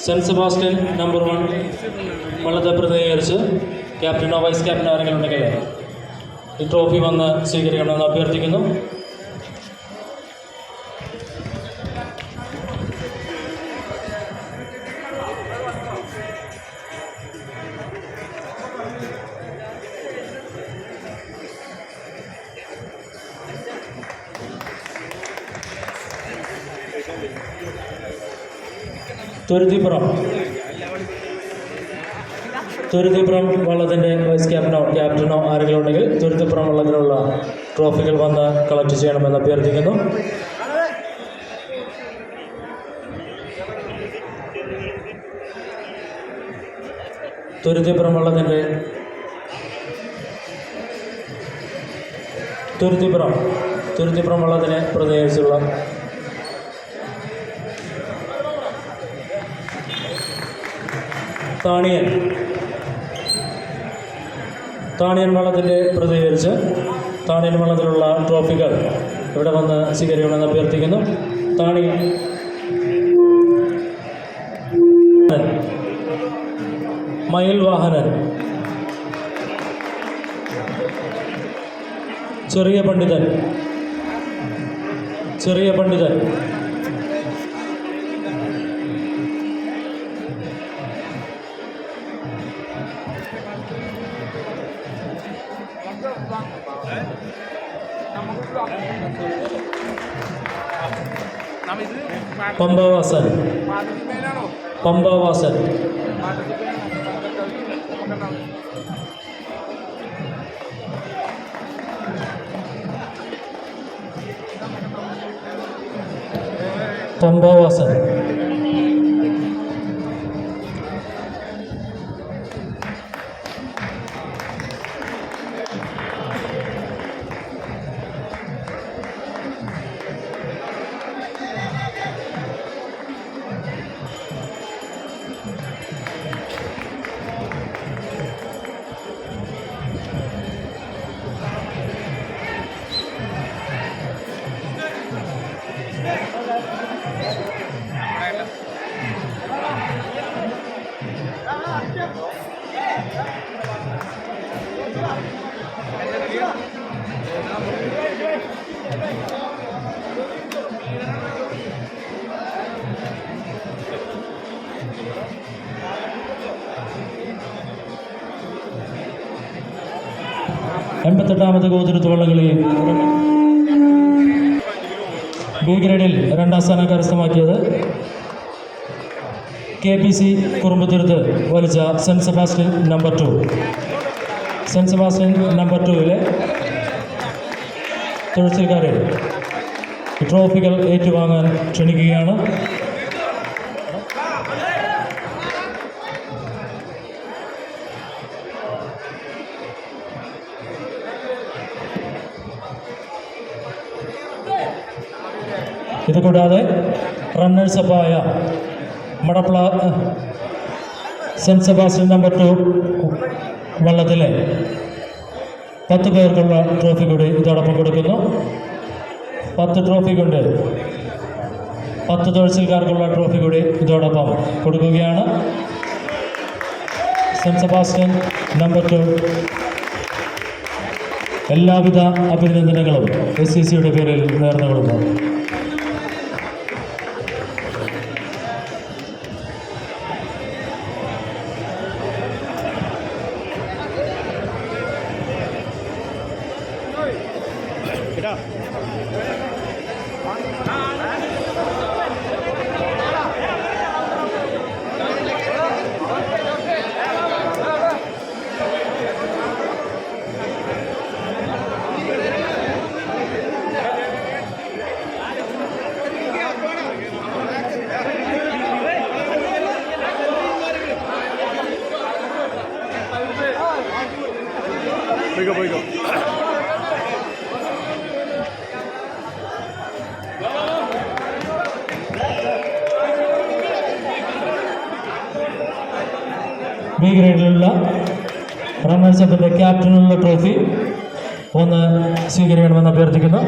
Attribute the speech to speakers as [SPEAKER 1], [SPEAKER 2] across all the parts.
[SPEAKER 1] Cent Sebastian number 1 വള്ളത്തെ പ്രതിനിധീകരിച്ച് ക്യാപ്റ്റനോ vice ക്യാപ്റ്റനോ ആരെങ്കിലും ഉണ്ടെങ്കിൽ ഈ ട്രോഫി വന്ന് സ്വീകരിക്കണമെന്ന് അഭ്യർത്ഥിക്കുന്നു. തുരുത്തിപ്പുറം വള്ളത്തിൻ്റെ വൈസ് ക്യാപ്റ്റനോ ആരെങ്കിലും ഉണ്ടെങ്കിൽ തുരുത്തിപ്പുറം വള്ളത്തിനുള്ള ട്രോഫികൾ വന്ന് കളക്ട് ചെയ്യണമെന്ന് അഭ്യർത്ഥിക്കുന്നു. തുരുത്തിപ്പുറം വള്ളത്തിൻ്റെ തുരുത്തിപ്പുറം വള്ളത്തിനെ പ്രതിനിധീകരിച്ചുള്ള താണിയൻ വള്ളത്തിൻ്റെ പ്രതിനിധീകരിച്ച് താണിയൻ വള്ളത്തിലുള്ള ട്രോഫികൾ ഇവിടെ വന്ന് സ്വീകരിക്കണമെന്ന് അഭ്യർത്ഥിക്കുന്നു. മയിൽ വാഹനൻ, ചെറിയ പണ്ഡിതൻ പമ്പവാസൻ എൺപത്തെട്ടാമത് ഗോതിരത്ത് വള്ളംകളിയിൽ ബി ഗ്രേഡിൽ 2ാം സ്ഥാനം കരസ്ഥമാക്കിയത് KPC കുറുമ്പത്തുരുത്ത് വലിച്ച സെൻറ്റ് സെബാസ്റ്റ്യൻ നമ്പർ 2-ലെ തുഴച്ചിൽക്കാരെ ട്രോഫികൾ ഏറ്റുവാങ്ങാൻ ക്ഷണിക്കുകയാണ്. ഇതുകൂടാതെ റണ്ണേഴ്സപ്പായ മടപ്ല സെൻറ്റ് സെബാസ്റ്റ്യൻ നമ്പർ 2 വള്ളത്തിലെ 10 പേർക്കുള്ള ട്രോഫി കൂടി ഇതോടൊപ്പം കൊടുക്കുന്നു. 10 ട്രോഫി കൊണ്ട് 10 തുഴച്ചിൽക്കാർക്കുള്ള ട്രോഫി കൂടി ഇതോടൊപ്പം കൊടുക്കുകയാണ്. സെൻറ്റ് സെബാസ്റ്റ്യൻ നമ്പർ 2 എല്ലാവിധ അഭിനന്ദനങ്ങളും SCCയുടെ പേരിൽ നേർന്നുകൊള്ളുന്നു.
[SPEAKER 2] പോയിക്കോ
[SPEAKER 1] ബി ഗ്രേഡിലുള്ള റണ്ണേഴ്സ് അപ്പിൻ്റെ ക്യാപ്റ്റനുള്ള ട്രോഫി ഒന്ന് സ്വീകരിക്കണമെന്ന് അഭ്യർത്ഥിക്കുന്നു.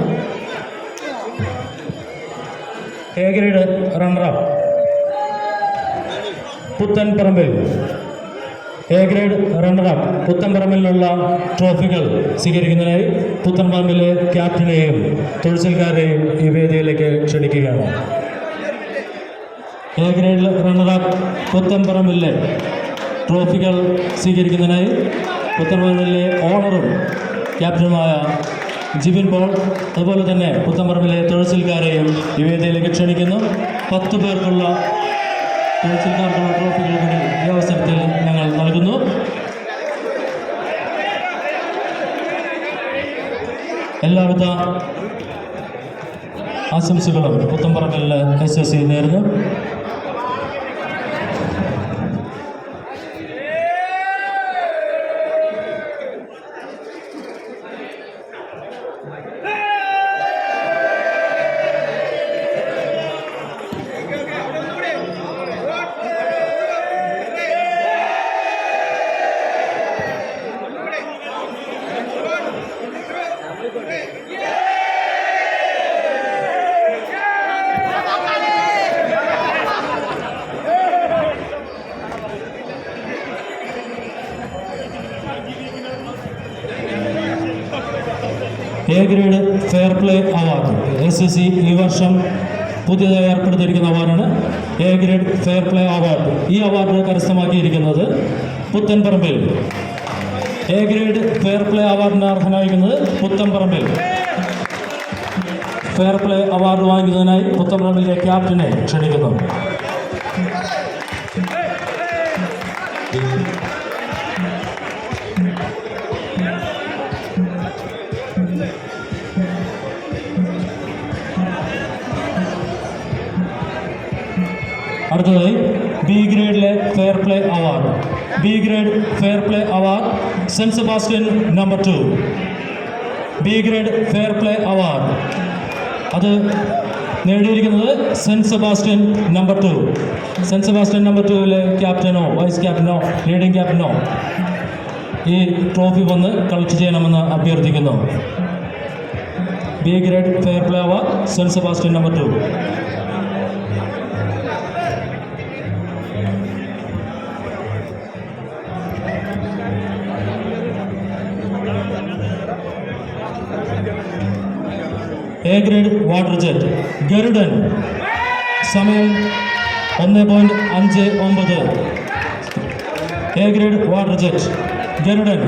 [SPEAKER 1] A grade runner up Puthenparambil. A grade runner up പുത്തൻപറമ്പിലുള്ള ട്രോഫികൾ സ്വീകരിക്കുന്നതിനായി പുത്തൻപറമ്പിലെ ക്യാപ്റ്റനെയും തുഴച്ചിൽക്കാരെയും ഈ വേദിയിലേക്ക് ക്ഷണിക്കുകയാണ്. എ ഗ്രേഡ് റണ്ണറപ്പ് പുത്തൻപറമ്പിലെ ട്രോഫികൾ സ്വീകരിക്കുന്നതിനായി പുത്തൻപറമ്പിലെ ഓണറും ക്യാപ്റ്റനുമായ ജിബിൻ പോൾ, അതുപോലെ തന്നെ പുത്തൻപറമ്പിലെ തുഴച്ചിൽക്കാരെയും ഈ വേദിയിലേക്ക് ക്ഷണിക്കുന്നു. 10 പേർക്കുള്ള തുഴച്ചിൽക്കാർക്കുള്ള ട്രോഫികൾ കൂടി ഈ അവസരത്തിൽ ഞങ്ങൾ നൽകുന്നു. എല്ലാവിധ ആശംസകളും പുത്തൻപറമ്പിലെ SSC നേരുന്നു. A grade fair play award SSC ഈ വർഷം പുതിയതായി ഏർപ്പെടുത്തിയിരിക്കുന്ന അവാർഡാണ് A grade fair play award. ഈ അവാർഡ് കരസ്ഥമാക്കിയിരിക്കുന്നത് Puthenparambil. A grade fair play അവാർഡിന് അർഹനായിരിക്കുന്നത് പുത്തൻപറമ്പിൽ. ഫെയർ പ്ലേ അവാർഡ് വാങ്ങിക്കുന്നതിനായി പുത്തൻപറമ്പിലെ ക്യാപ്റ്റനെ ക്ഷണിക്കുന്നു. അടുത്തതായി ബി ഗ്രേഡിലെ fair play award. B grade fair play award saint Sebastian number 2. B grade fair play award അത് നേടിയിരിക്കുന്നത് saint Sebastian number 2. Saint Sebastian number 2-ലെ ക്യാപ്റ്റനോ വൈസ് ക്യാപ്റ്റനോ ലീഡിംഗ് ക്യാപ്റ്റനോ ഈ ട്രോഫി വന്ന് കളക്ട് ചെയ്യണമെന്ന് അഭ്യർത്ഥിക്കുന്നു. B grade fair play award saint Sebastian number 2. A grade water jet Garudan, സമയം 1.59. A grade water jet Garudan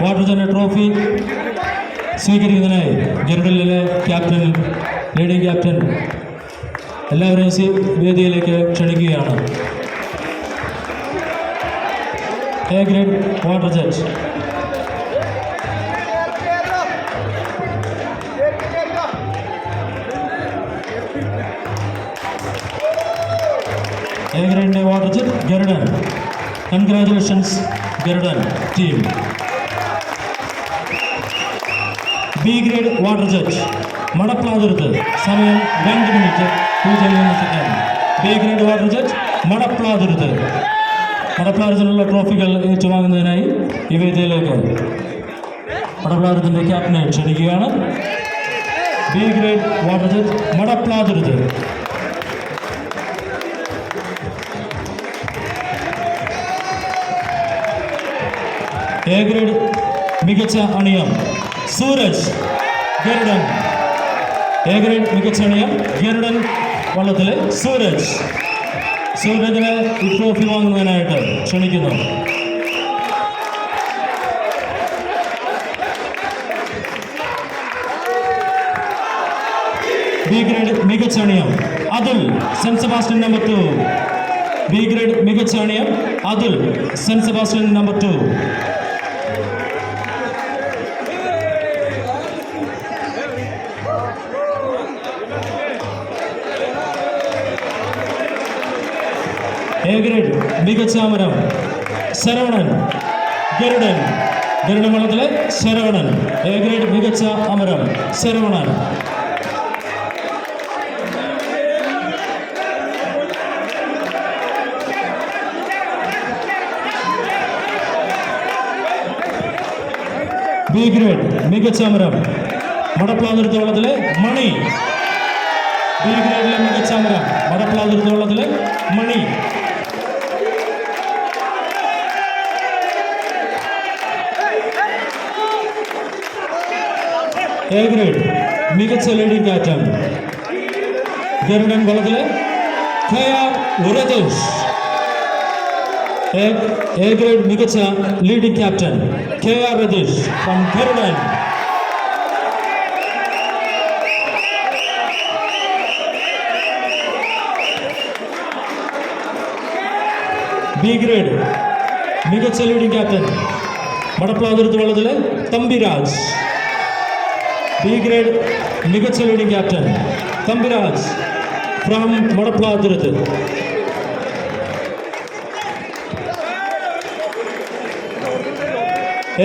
[SPEAKER 1] water jet trophy സ്വീകരിക്കുന്നതിനായി ഗരുഡനിലെ ക്യാപ്റ്റൻ ലീഡിംഗ് ക്യാപ്റ്റൻ എല്ലാവരെയും വേദിയിലേക്ക് ക്ഷണിക്കുകയാണ്. A grade water jet. A grade water jet Garudan. Congratulations Garudan team. B grade water jet Madapladurth. സമയം 2 minute 0 second. B grade water jet Madapladurth. മടപ്ലാദുരത്തിനുള്ള ട്രോഫികൾ ഏറ്റുവാങ്ങുന്നതിനായി ഈ വേദിയിലേക്ക് മടപ്ലാദുരത്തിൻ്റെ ക്യാപ്റ്റനെ ക്ഷണിക്കുകയാണ്. B grade water jet Madaplathuruth. A grade മികച്ച അണിയം സൂരജ് ഗരുഡൻ. എ ഗ്രേഡ് മികച്ച അണിയം ഗരുഡൻ വള്ളത്തിലെ സൂരജ്. സൂരജിനെ ഈ ട്രോഫി വാങ്ങുന്നതിനായിട്ട് ക്ഷണിക്കുന്നു. ബി ഗ്രേഡ് മികച്ച അണിയം Athul saint Sebastian number 2. B grade മികച്ച അണിയം Athul saint Sebastian number 2. A grade മികച്ച അമരം ശരവണൻ ഗരുഡൻ. ഗരുഡൻ വള്ളത്തിലെ ശരവണൻ. എ ഗ്രേഡ് മികച്ച അമരം ശരവണൻ. ബി ഗ്രേഡ് മികച്ച അമരം മടപ്ലാതുരുത്ത് വള്ളത്തിലെ മണി. ബി ഗ്രേഡിലെ മികച്ച അമരം മടപ്ലാതുരുത്ത് വള്ളത്തിലെ മണി. എ ഗ്രേഡ് മികച്ച ലീഡിംഗ് ക്യാപ്റ്റൻ ഗരുഡൻ വള്ളത്തിലെ KR രതീഷ്. എ ഗ്രേഡ് മികച്ച leading captain KR Ratheesh from Garudan. B grade മികച്ച ലീഡിംഗ് ക്യാപ്റ്റൻ മടപ്ലാതുരുത്ത് വള്ളത്തിലെ തമ്പിരാജ്. ബി ഗ്രേഡ് മികച്ച leading captain Thampiraj from Madaplathuruth.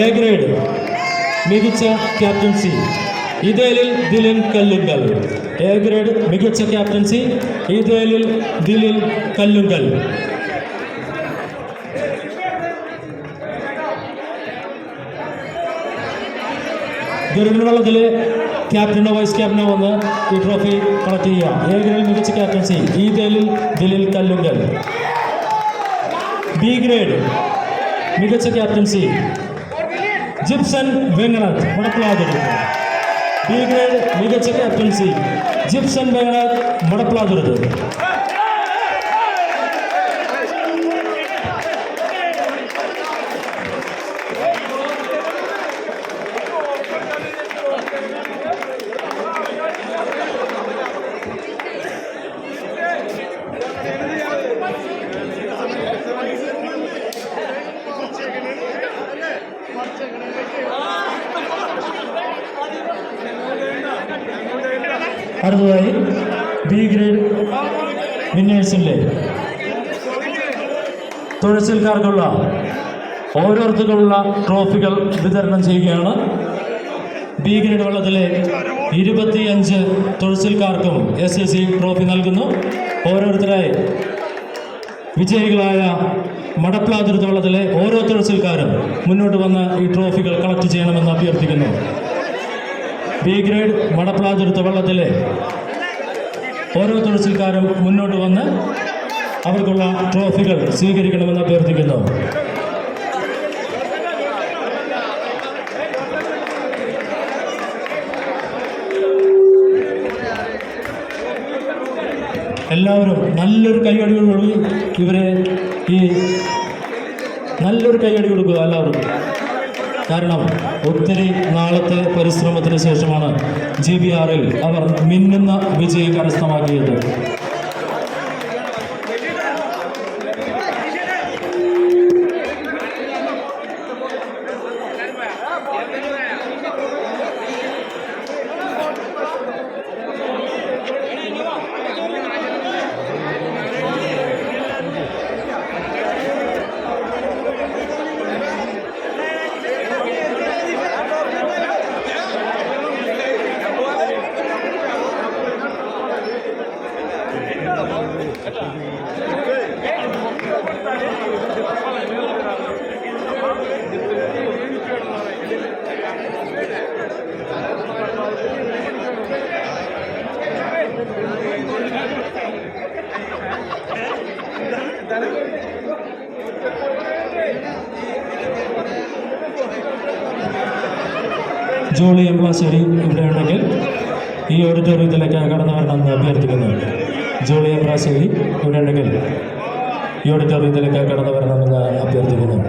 [SPEAKER 1] A grade മികച്ച captaincy Ithelil Dilin Kallungal. A grade മികച്ച ക്യാപ്റ്റൻസി ഇതേലിൽ ദിലിൻ കല്ലുങ്കൽ. ഗരുഡൻ വള്ളത്തിലെ ക്യാപ്റ്റനോ വൈസ് ക്യാപ്റ്റനോ വന്ന് ഈ ട്രോഫി കളക്ട് ചെയ്യാം. എ ഗ്രേഡ് മികച്ച captaincy ഈദേലിൽ Dilil Kallungal. B grade മികച്ച captaincy Jipson Venganath Madaplathuruth. B grade മികച്ച ക്യാപ്റ്റൻസി ജിപ്സൺ വെങ്ങണത്ത് മടപ്ലാതുരുത്ത്. അടുത്തതായി ബി ഗ്രേഡ് വിന്നേഴ്സിലെ തുഴച്ചിൽക്കാർക്കുള്ള ഓരോരുത്തർക്കുള്ള ട്രോഫികൾ വിതരണം ചെയ്യുകയാണ്. ബി ഗ്രേഡ് വള്ളത്തിലെ 25 തുഴച്ചിൽക്കാർക്കും SSC ട്രോഫി നൽകുന്നു. ഓരോരുത്തരായി വിജയികളായ മടപ്ലാതുരുത്ത് വള്ളത്തിലെ ഓരോ തുഴച്ചിൽക്കാരും മുന്നോട്ട് വന്ന് ഈ ട്രോഫികൾ കളക്ട് ചെയ്യണമെന്ന് അഭ്യർത്ഥിക്കുന്നു. ബി ഗ്രേഡ് മടപ്ലാതുരുത്ത് വള്ളത്തിലെ ഓരോ തുഴച്ചിൽക്കാരും മുന്നോട്ട് വന്ന് അവർക്കുള്ള ട്രോഫികൾ സ്വീകരിക്കണമെന്ന് അഭ്യർത്ഥിക്കുന്നു. എല്ലാവരും നല്ലൊരു കൈയടി കൊടുക്കുക. ഇവരെ ഈ നല്ലൊരു കൈയടി കൊടുക്കുക എല്ലാവർക്കും. കാരണം ഒത്തിരി നാളത്തെ പരിശ്രമത്തിന് ശേഷമാണ് GBRൽ അവർ മിന്നുന്ന വിജയം കരസ്ഥമാക്കിയത്. ജോളി എംപ്ലാശ്ശേരി ഇവിടെ ഉണ്ടെങ്കിൽ ഈ ഓഡിറ്റോറിയത്തിലേക്ക് കടന്നു വരണമെന്ന് അഭ്യർത്ഥിക്കുന്നു. ജോളി എംപ്ലാശ്ശേരി ഇവിടെ ഉണ്ടെങ്കിൽ ഈ ഓഡിറ്റോറിയത്തിലേക്ക് കടന്നു വരണമെന്ന് അഭ്യർത്ഥിക്കുന്നു.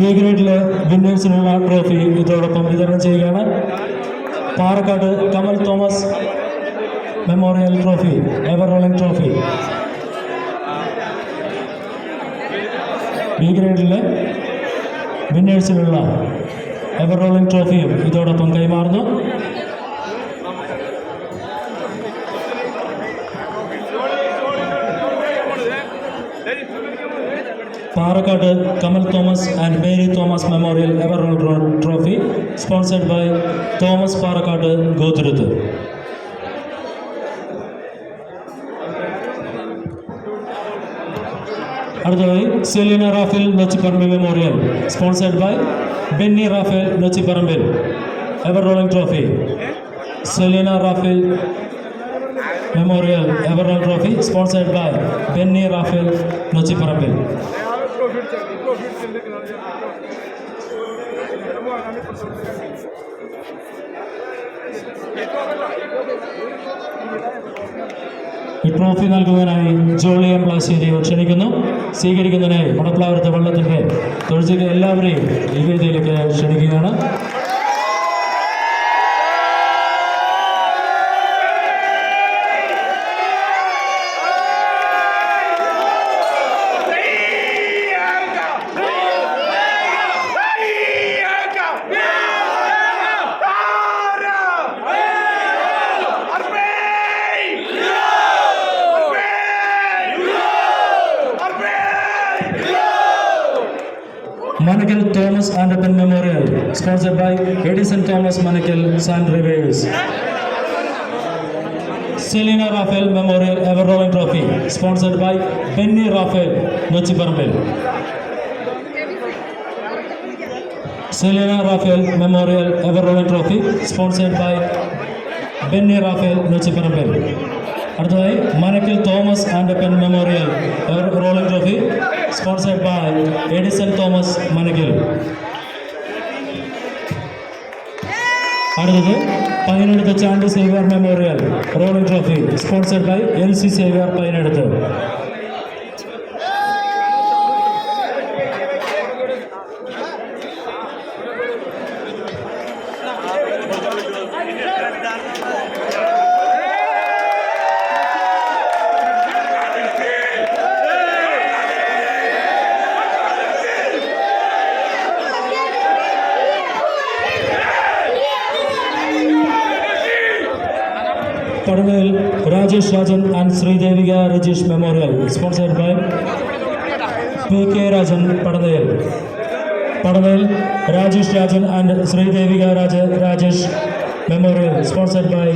[SPEAKER 1] ബി ഗ്രേഡിലെ വിന്നേഴ്സിനുള്ള ട്രോഫി ഇതോടൊപ്പം വിതരണം ചെയ്യുകയാണ്. Parakkad Kamal Thomas memorial trophy, ever rolling trophy. B ഗ്രേഡിലെ വിന്നേഴ്സിനുള്ള എവർ റോളിംഗ് ട്രോഫിയും ഇതോടൊപ്പം കൈമാറുന്നു. Parakkad Kamal Thomas and Mary Thomas memorial ever roll trophy sponsored by Thomas Parakkad Gothuruth. അടുത്തതായി Selina Raphael Nochiparambil memorial sponsored by Benny Raphael Nochiparambil ever rolling trophy. Selina Raphael memorial ever rolling trophy sponsored by Benny Raphael Nochiparambil. ഈ ട്രോഫി നൽകുവാനായി Jolly M പ്ലാശ്ശേരിയെ ക്ഷണിക്കുന്നു. സ്വീകരിക്കുന്നതിനായി മണപ്ലാവരത്തെ വള്ളത്തിൻ്റെ തൊഴിച്ചിലെ എല്ലാവരെയും ഈ വേദിയിലേക്ക് ക്ഷണിക്കുകയാണ്. Manakil Thomas Anderson Memorial, sponsored by Edison Thomas Manakil Sand Rivers. Selina Raphael Memorial Ever Rolling Trophy, sponsored by Benny Raphael Nochiparambel. Selina Raphael Memorial Ever Rolling Trophy, sponsored by Benny Raphael Nochiparambel. അടുത്തതായി Manakkil Thomas and പെൻ memorial rolling trophy sponsored by Edison Thomas Manakkil. അടുത്തത് Painaduth Chandy Xavier memorial rolling trophy sponsored by LC Xavier Painaduth. Padadel Rajesh Rajan and Sridevika Rajesh Memorial sponsored by PK Rajan Padadel. Padadel Rajesh Rajan and Sridevika Rajesh Memorial sponsored by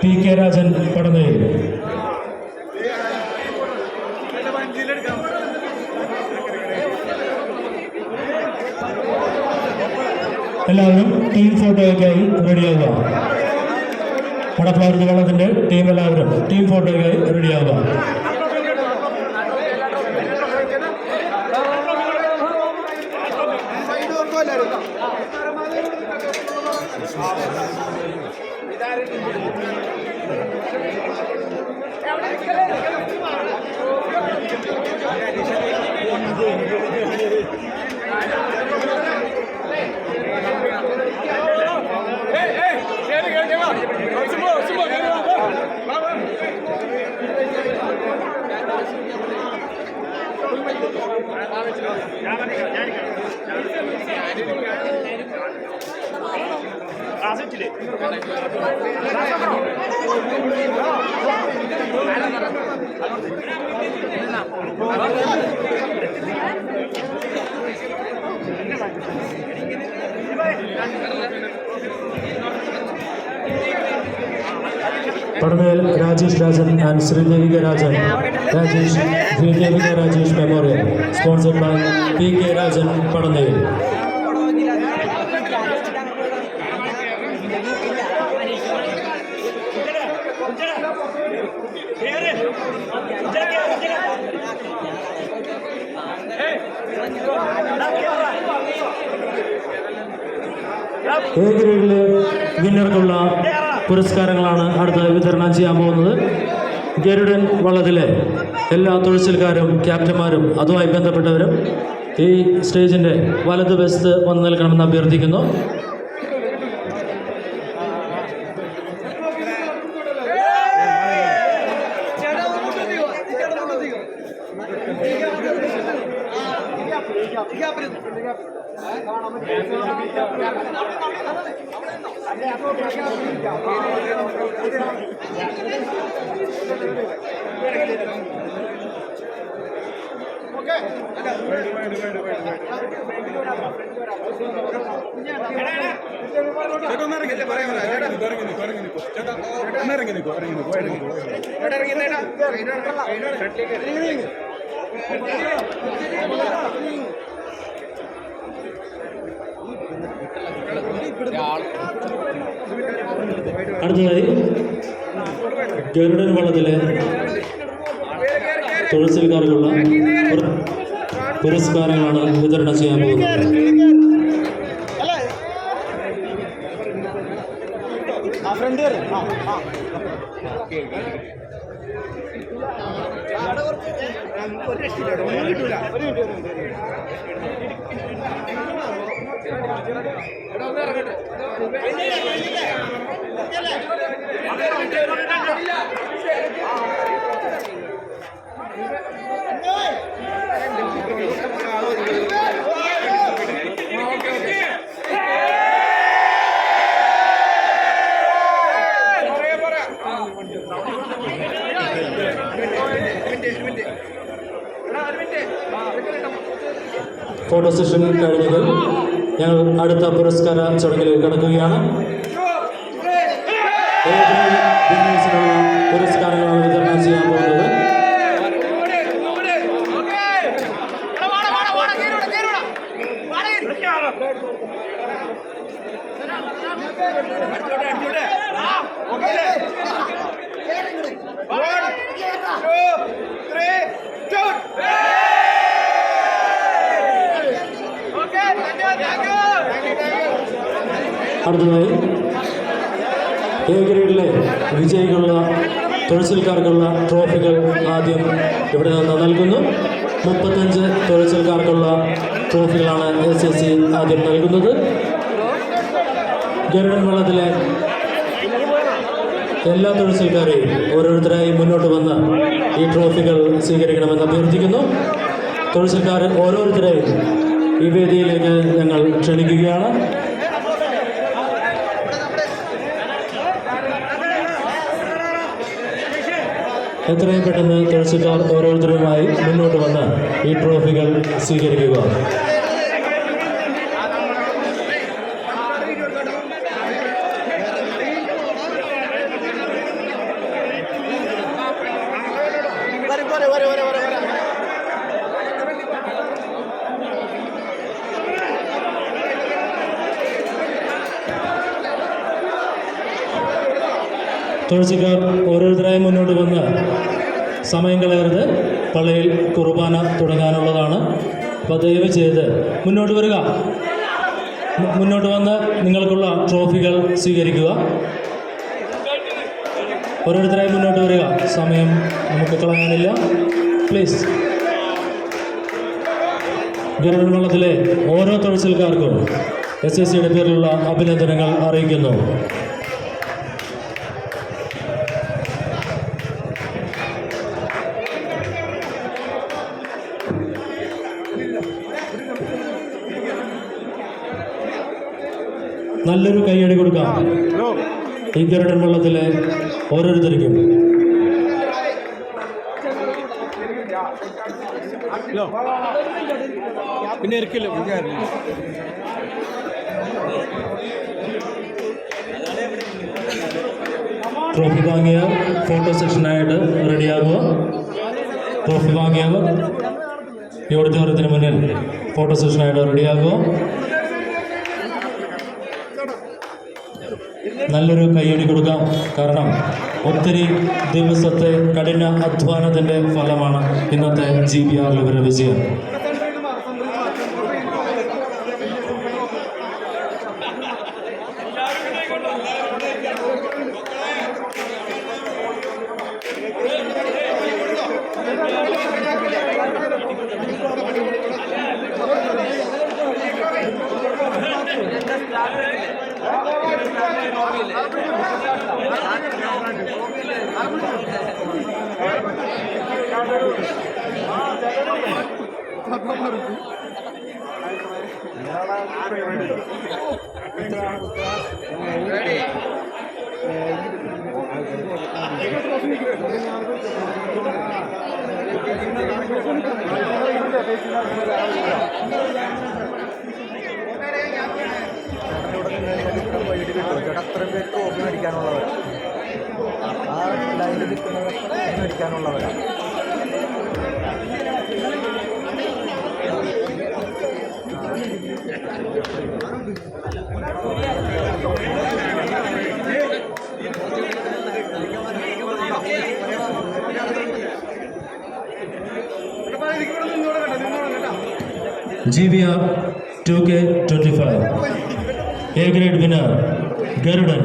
[SPEAKER 1] PK Rajan Padadel. എല്ലാവരും team ഫോട്ടോയ്ക്കായി റെഡിയാവുക. മണപ്ലാവരത്തെ വള്ളത്തിൻ്റെ team എല്ലാവരും team ഫോട്ടോയ്ക്കായി റെഡിയാവുക. Padadel Rajesh Rajan and Sridevika Rajan Sridevika Rajesh Memorial sponsored by PK Rajan Padadel. A ഗ്രേഡിലെ വിന്നർക്കുള്ള പുരസ്കാരങ്ങളാണ് അടുത്ത വിതരണം ചെയ്യാൻ പോകുന്നത്. ഗരുഡൻ വള്ളത്തിലെ എല്ലാ തുഴച്ചിൽക്കാരും ക്യാപ്റ്റന്മാരും അതുമായി ബന്ധപ്പെട്ടവരും ഈ സ്റ്റേജിൻ്റെ വലതുവശത്ത് വന്നു നിൽക്കണമെന്ന് അഭ്യർത്ഥിക്കുന്നു. അടുത്തതായി ഗരുഡൻ വള്ളത്തിലെ തുഴച്ചിൽക്കാർക്കുള്ള പുരസ്കാരങ്ങളാണ് വിതരണം ചെയ്യാൻ പോകുന്നത്. ഫോട്ടോ സെഷൻ കഴിഞ്ഞത് ഞങ്ങൾ അടുത്ത പുരസ്കാര ചടങ്ങിലേക്ക് കടക്കുകയാണ്. പുരസ്കാരങ്ങളാണ് വിതരണം ചെയ്യാൻ പോകുന്നത്. അടുത്തതായി എ ഗ്രേഡിലെ വിജയികളുള്ള തുഴച്ചിൽക്കാർക്കുള്ള ട്രോഫികൾ ആദ്യം ഇവിടെ നിന്ന് നൽകുന്നു. 35 തുഴച്ചിൽക്കാർക്കുള്ള ട്രോഫികളാണ് SSC ആദ്യം നൽകുന്നത്. ഗരുഡൻ വള്ളത്തിലെ എല്ലാ തുഴച്ചിൽക്കാരെയും ഓരോരുത്തരായി മുന്നോട്ട് വന്ന് ഈ ട്രോഫികൾ സ്വീകരിക്കണമെന്ന് അഭ്യർത്ഥിക്കുന്നു. തുഴച്ചിൽക്കാർ ഓരോരുത്തരെയും ഈ വേദിയിലേക്ക് ഞങ്ങൾ ക്ഷണിക്കുകയാണ്. എത്രയും പെട്ടെന്ന് തുഴച്ചിൽക്കാർ ഓരോരുത്തരുമായി മുന്നോട്ട് വന്ന് ഈ ട്രോഫികൾ സ്വീകരിക്കുക. തുഴച്ചിൽക്കാർ ഓരോരുത്തരായി മുന്നോട്ട് വന്ന് സമയം കളയരുത്. പള്ളിയിൽ കുർബാന തുടങ്ങാനുള്ളതാണ്. അപ്പോൾ ദയവ് ചെയ്ത് മുന്നോട്ട് വരിക. മുന്നോട്ട് വന്ന് നിങ്ങൾക്കുള്ള ട്രോഫികൾ സ്വീകരിക്കുക. ഓരോരുത്തരായി മുന്നോട്ട് വരിക. സമയം നമുക്ക് കളയാനില്ല. പ്ലീസ്. ഗരുഡൻ വള്ളത്തിലെ ഓരോ തുഴച്ചിൽക്കാർക്കും SSCയുടെ പേരിലുള്ള അഭിനന്ദനങ്ങൾ അറിയിക്കുന്നു. നല്ലൊരു കൈയടി കൊടുക്കാം ഈ ഗരുഡൻ വള്ളത്തിലെ ഓരോരുത്തർക്കും. ട്രോഫി വാങ്ങിയ ഫോട്ടോ സെഷനായിട്ട് റെഡിയാകുക. ട്രോഫി വാങ്ങിയവർ ഈ ഓഡിറ്റോറിയത്തിന് മുന്നിൽ ഫോട്ടോ സെഷനായിട്ട് റെഡിയാകുക. നല്ലൊരു കയ്യടി കൊടുക്കാം. കാരണം ഒത്തിരി ദിവസത്തെ കഠിന അധ്വാനത്തിൻ്റെ ഫലമാണ് ഇന്നത്തെ GBR ഇവരുടെ വിജയം.
[SPEAKER 2] അത്രയും പേര് ടോപ്പ് മേടിക്കാനുള്ളവരാണ്. ആ ലൈനിൽ നിൽക്കുന്നവർ മേടിക്കാനുള്ളവരാണ്.
[SPEAKER 1] GBR 2K25 A grade winner Garudan.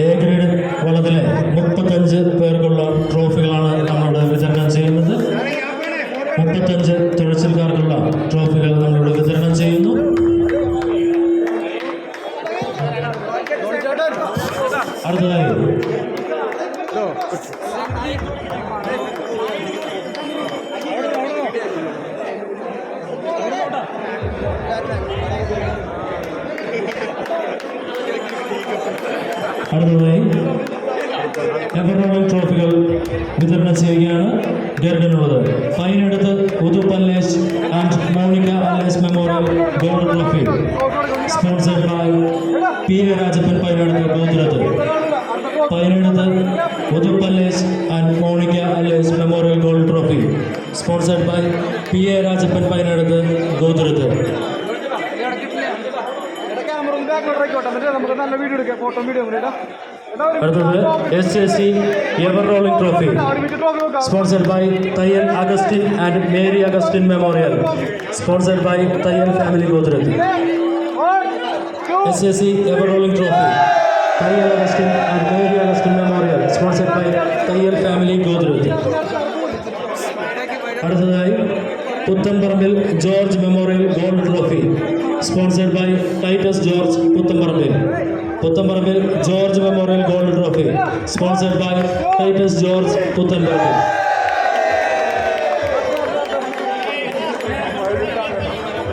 [SPEAKER 1] A grade വള്ളത്തിലെ 35 പേർക്കുള്ള ട്രോഫികളാണ് നമ്മളിവിടെ വിതരണം ചെയ്യുന്നത്. 35 തുഴച്ചിൽക്കാർക്കുള്ള ട്രോഫികൾ നമ്മളിവിടെ വിതരണം ചെയ്യുന്നു. അടുത്തതായി എവറോളിംഗ് ട്രോഫികൾ വിതരണം ചെയ്യുകയാണ് ഗരുഡനുള്ളത്. ഫൈനെടുത്ത് ഉദു Pallesh and Monica Allesh memorial gold trophy sponsored by PA Rajappan Painaduth Gothuruth. Painaduth ഉദു Pallesh and Monica Allesh memorial gold trophy sponsored by PA Rajappan Painaduth Gothuruth. അടുത്തത് SAC ever rolling trophy sponsored by Thayyil Augustine and Mary Augustine memorial sponsored by Thayyil family Gothuruth. SAC ever rolling trophy Thayyil Augustine and Mary Augustine memorial sponsored by Thayyil family Gothuruth. അടുത്തതായി Puthenparambil George memorial gold trophy sponsored by Titus George Puthenparambil. Puthenparambil George memorial gold trophy sponsored by Titus George Puthenparambil.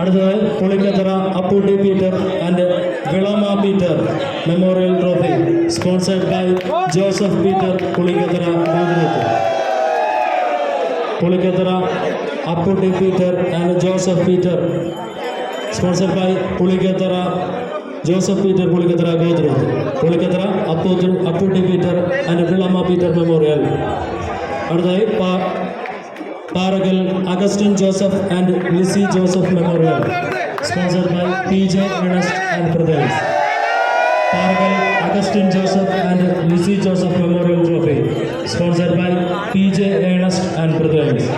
[SPEAKER 1] അടുത്തത് Pulikkathara Apputty Peter and Vilama Peter memorial trophy sponsored by Joseph Peter Pulikkathara ഗോത്രത്ത്. Pulikkathara Apputty Peter and Joseph Peter sponsored by Pulikkathara Joseph Peter Pulikkathara ഗോത്രത്ത്. Pulikkathara Apputty Peter and Vilama Peter memorial. അടുത്തതായി Parakal Augustine Joseph and Lizzy Joseph memorial sponsored by PJ Ernest and brothers. Parakal Augustine Joseph and Lizzy Joseph memorial trophy sponsored by PJ Ernest and brothers.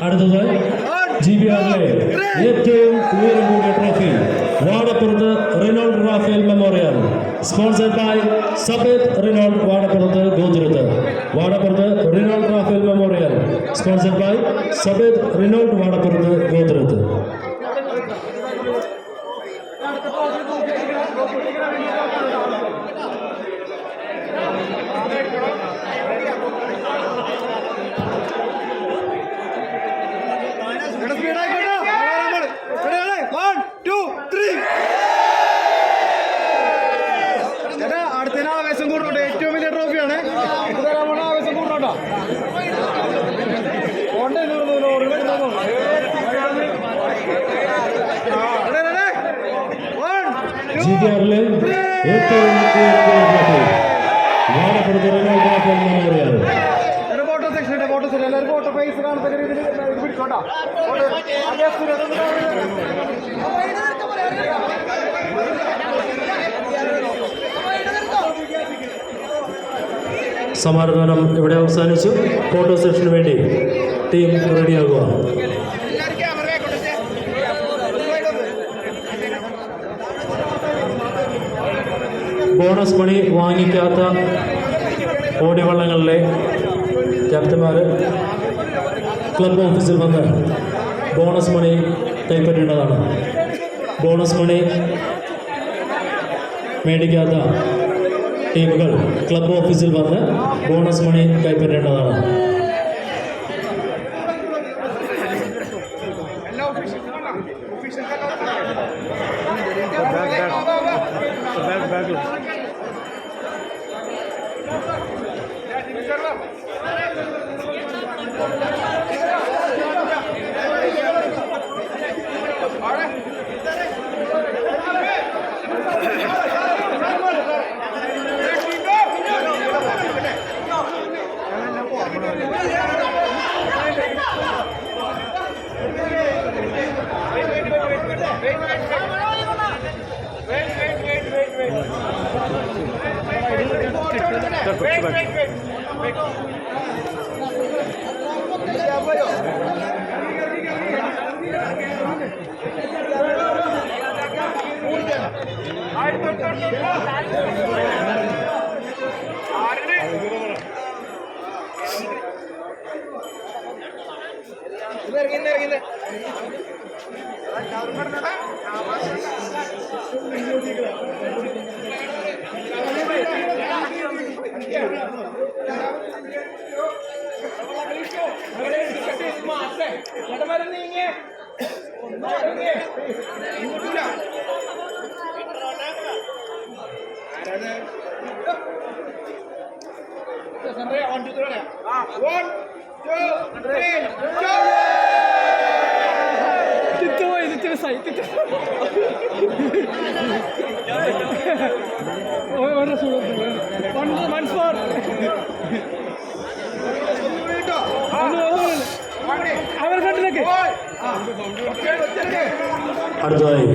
[SPEAKER 1] അടുത്തത് GBRലെ ഏറ്റവും ഉയരം കൂടിയ trophy Vadappurath Reynold Raphael memorial sponsored by സബേത് Reynold Vadappurath ഗോത്രത്ത്. Vadappurath Reynold Raphael memorial sponsored by സബേത് Reynold Vadappurath ഗോത്രത്ത്.
[SPEAKER 2] ആവേശം കൂടോട്ടെ. ഏറ്റവും വലിയ ട്രോഫിയാണ്. ആവേശം കൂടോട്ടോ.
[SPEAKER 1] GBRലെ ഏറ്റവും Vadappurath Reynold Raphael memorial.
[SPEAKER 2] Photo section photo section എല്ലാവരും ഫോട്ടോ ഫേസ് കാണുന്ന രീതിയിൽ പിടിച്ചോട്ടാ.
[SPEAKER 1] സമാധാനം ഇവിടെ അവസാനിച്ചു. ഫോട്ടോ സെഷന് വേണ്ടി ടീം റെഡിയാകുക. ബോണസ് മണി വാങ്ങിക്കാത്ത ഓടിവള്ളങ്ങളിലെ ക്യാപ്റ്റന്മാർ ക്ലബ് ഓഫീസിൽ വന്ന് ബോണസ് മണി കൈപ്പറ്റേണ്ടതാണ്. ബോണസ് മണി മേടിക്കാത്ത ടീമുകൾ ക്ലബ് ഓഫീസിൽ വന്ന് ബോണസ് മണി കൈപ്പറ്റേണ്ടതാണ്. അടുത്തതായി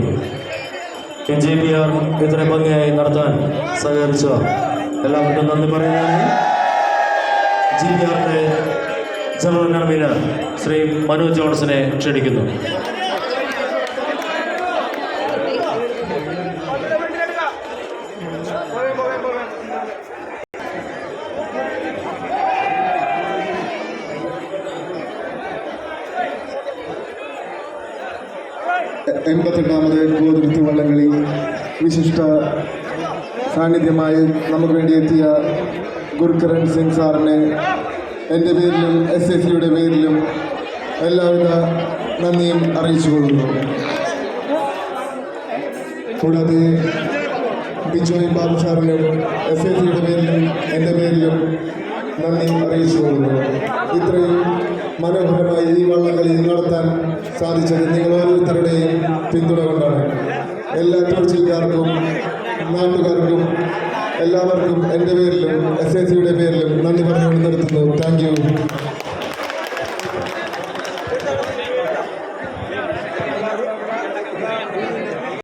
[SPEAKER 1] NJPR ഇത്ര ഭംഗിയായി നടത്താൻ സഹകരിച്ച എല്ലാവർക്കും നന്ദി പറയുകയാണ്. GPRന്റെ ജനറൽ കൺവീനർ ശ്രീ മനോജ് ജോൺസനെ ക്ഷണിക്കുന്നു.
[SPEAKER 3] എൺപത്തെട്ടാമത് ഗോതിരുത്തി വള്ളംകളി വിശിഷ്ട സാന്നിധ്യമായി നമുക്ക് വേണ്ടി എത്തിയ ഗുർകരൺ സിംഗ് സാറിനെ എൻ്റെ പേരിലും SSCയുടെ പേരിലും എല്ലാവിധ നന്ദിയും അറിയിച്ചു കൊള്ളുന്നു. കൂടാതെ ബിജോയ് ബാബു സാറിനും SSCയുടെ പേരിലും എൻ്റെ പേരിലും നന്ദി അറിയിച്ചു കൊള്ളുന്നു. ഇത്രയും മനോഹരമായി ഈ വള്ളംകളി നടത്താൻ സാധിച്ചത് നിങ്ങൾ ഓരോരുത്തരുടെയും പിന്തുണ കൊണ്ടാണ്. എല്ലാ തുഴച്ചിൽക്കാർക്കും നാട്ടുകാർക്കും എല്ലാവർക്കും എൻ്റെ പേരിലും SSCയുടെ പേരിലും നന്ദി പറഞ്ഞുകൊണ്ട് നിർത്തുന്നു. Thank you.